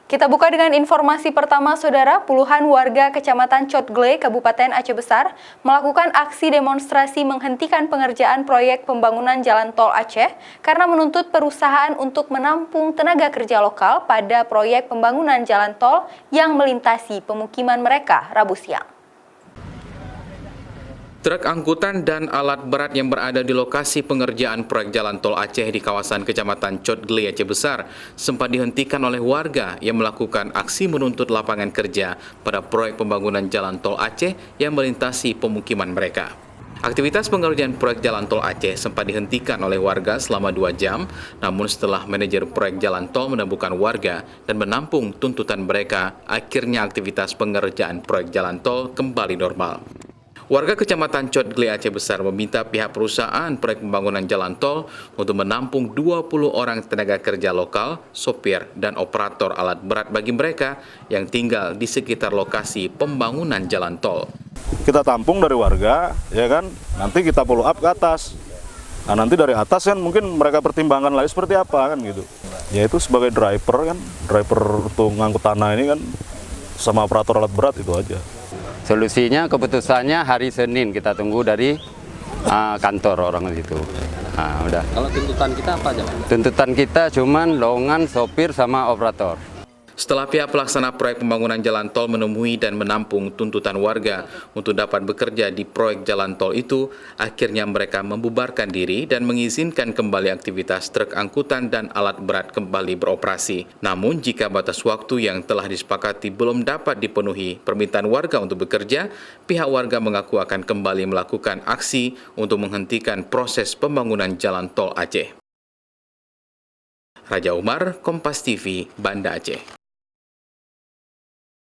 Kita buka dengan informasi pertama, Saudara. Puluhan warga Kecamatan Cotgle, Kabupaten Aceh Besar, melakukan aksi demonstrasi menghentikan pengerjaan proyek pembangunan Jalan Tol Aceh karena menuntut perusahaan untuk menampung tenaga kerja lokal pada proyek pembangunan jalan tol yang melintasi pemukiman mereka Rabu siang. Truk angkutan dan alat berat yang berada di lokasi pengerjaan proyek jalan tol Aceh di kawasan Kecamatan Cotgle, Aceh Besar sempat dihentikan oleh warga yang melakukan aksi menuntut lapangan kerja pada proyek pembangunan jalan tol Aceh yang melintasi pemukiman mereka. Aktivitas pengerjaan proyek jalan tol Aceh sempat dihentikan oleh warga selama 2 jam, namun setelah manajer proyek jalan tol menemukan warga dan menampung tuntutan mereka, akhirnya aktivitas pengerjaan proyek jalan tol kembali normal. Warga Kecamatan Cotgle, Aceh Besar meminta pihak perusahaan proyek pembangunan jalan tol untuk menampung 20 orang tenaga kerja lokal, sopir, dan operator alat berat bagi mereka yang tinggal di sekitar lokasi pembangunan jalan tol. Kita tampung dari warga, ya kan, nanti kita follow up ke atas. Nah, nanti dari atas kan mungkin mereka pertimbangkan lagi seperti apa kan gitu. Yaitu sebagai driver kan, driver untuk ngangkut tanah ini kan sama operator alat berat itu aja. Solusinya keputusannya hari Senin kita tunggu dari kantor orang itu. Nah, udah. Kalau tuntutan kita apa aja? Tuntutan kita cuman lowongan sopir sama operator. Setelah pihak pelaksana proyek pembangunan jalan tol menemui dan menampung tuntutan warga untuk dapat bekerja di proyek jalan tol itu, akhirnya mereka membubarkan diri dan mengizinkan kembali aktivitas truk angkutan dan alat berat kembali beroperasi. Namun, jika batas waktu yang telah disepakati belum dapat dipenuhi permintaan warga untuk bekerja, pihak warga mengaku akan kembali melakukan aksi untuk menghentikan proses pembangunan jalan tol Aceh. Raja Umar, Kompas TV, Banda Aceh.